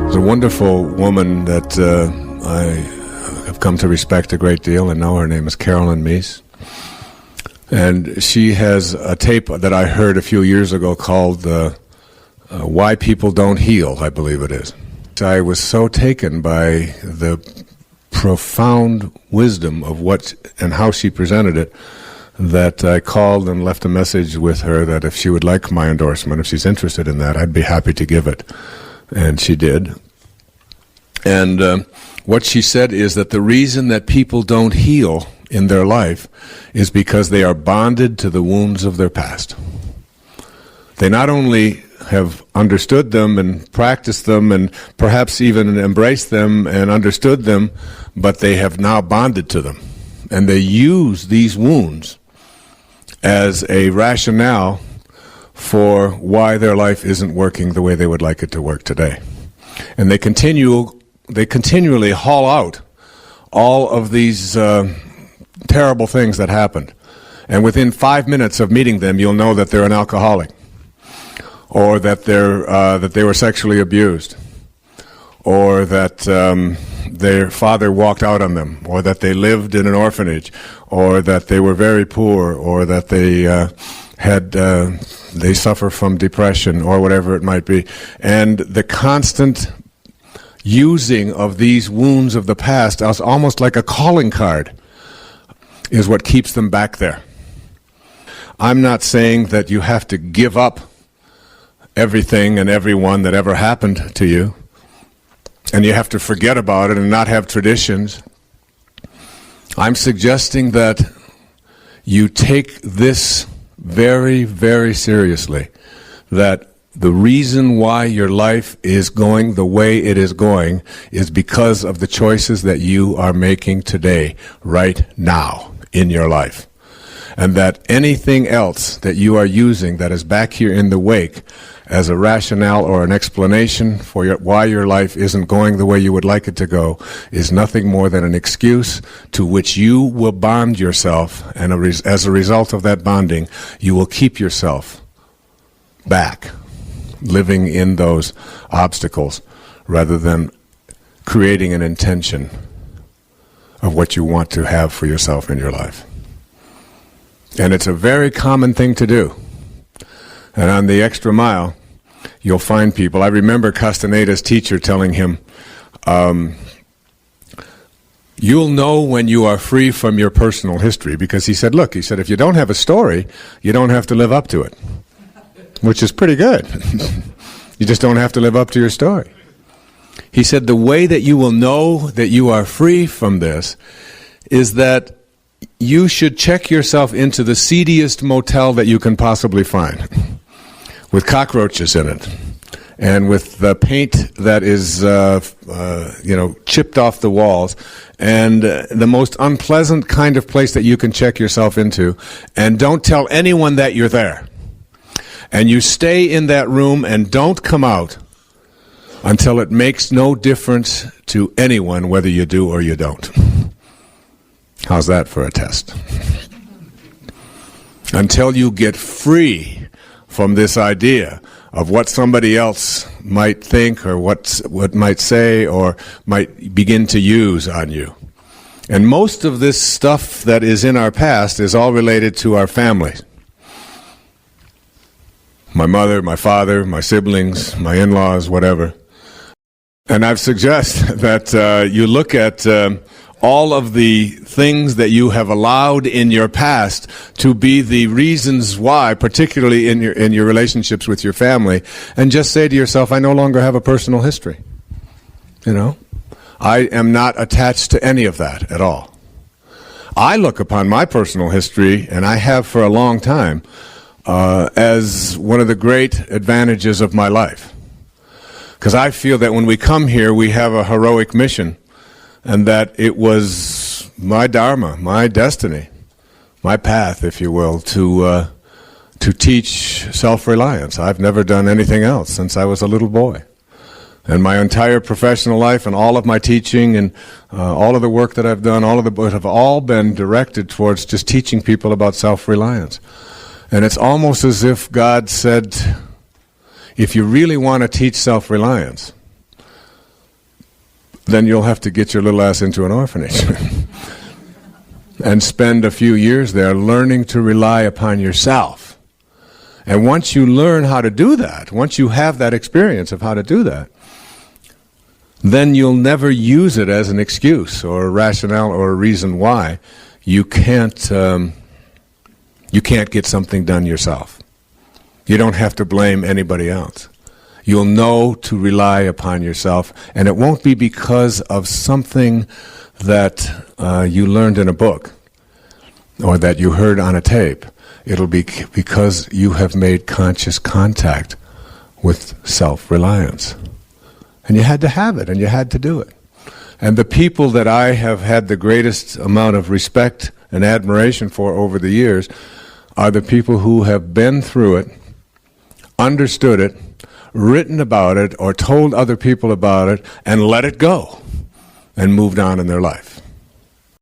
There's a wonderful woman that I have come to respect a great deal and know. Her name is Carolyn Meese. And she has a tape that I heard a few years ago called Why People Don't Heal, I believe it is. I was so taken by the profound wisdom of what and how she presented it that I called and left a message with her that if she would like my endorsement, if she's interested in that, I'd be happy to give it. And she did. And what she said is that the reason that people don't heal in their life is because they are bonded to the wounds of their past. They not only have understood them and practiced them and perhaps even embraced them and understood them, but they have now bonded to them. And they use these wounds as a rationale for why their life isn't working the way they would like it to work today. And they continually haul out all of these terrible things that happened. And within 5 minutes of meeting them, you'll know that they're an alcoholic, or that they were sexually abused, or that their father walked out on them, or that they lived in an orphanage, or that they were very poor, or that they suffer from depression, or whatever it might be. And the constant using of these wounds of the past as almost like a calling card is what keeps them back there. I'm not saying that you have to give up everything and everyone that ever happened to you, and you have to forget about it and not have traditions. I'm suggesting that you take this very, very seriously, that the reason why your life is going the way it is going is because of the choices that you are making today, right now in your life. And that anything else that you are using that is back here in the wake as a rationale or an explanation for why your life isn't going the way you would like it to go is nothing more than an excuse to which you will bond yourself, and as a result of that bonding, you will keep yourself back, living in those obstacles, rather than creating an intention of what you want to have for yourself in your life. And it's a very common thing to do. And on the extra mile, you'll find people. I remember Castaneda's teacher telling him, you'll know when you are free from your personal history, because he said, look, if you don't have a story, you don't have to live up to it, which is pretty good. You just don't have to live up to your story. He said the way that you will know that you are free from this is that you should check yourself into the seediest motel that you can possibly find, with cockroaches in it, and with the paint that is, chipped off the walls, and the most unpleasant kind of place that you can check yourself into, and don't tell anyone that you're there. And you stay in that room and don't come out until it makes no difference to anyone whether you do or you don't. How's that for a test? Until you get free from this idea of what somebody else might think, or what might say, or might begin to use on you. And most of this stuff that is in our past is all related to our families. My mother, my father, my siblings, my in-laws, whatever. And I've suggested that you look at all of the things that you have allowed in your past to be the reasons why, particularly in your relationships with your family, and just say to yourself, I no longer have a personal history. I am not attached to any of that at all. I look upon my personal history, and I have for a long time, as one of the great advantages of my life. Because I feel that when we come here, we have a heroic mission, and that it was my dharma, my destiny, my path, if you will, to teach self-reliance. I've never done anything else since I was a little boy. And my entire professional life and all of my teaching and all of the work that I've done, all of the books have all been directed towards just teaching people about self-reliance. And it's almost as if God said, if you really want to teach self-reliance, then you'll have to get your little ass into an orphanage and spend a few years there learning to rely upon yourself. And once you learn how to do that, once you have that experience of how to do that, then you'll never use it as an excuse or a rationale or a reason why you can't get something done yourself. You don't have to blame anybody else. You'll know to rely upon yourself, and it won't be because of something that you learned in a book or that you heard on a tape. It'll be because you have made conscious contact with self-reliance. And you had to have it, and you had to do it. And the people that I have had the greatest amount of respect and admiration for over the years are the people who have been through it, understood it, written about it, or told other people about it, and let it go, and moved on in their life.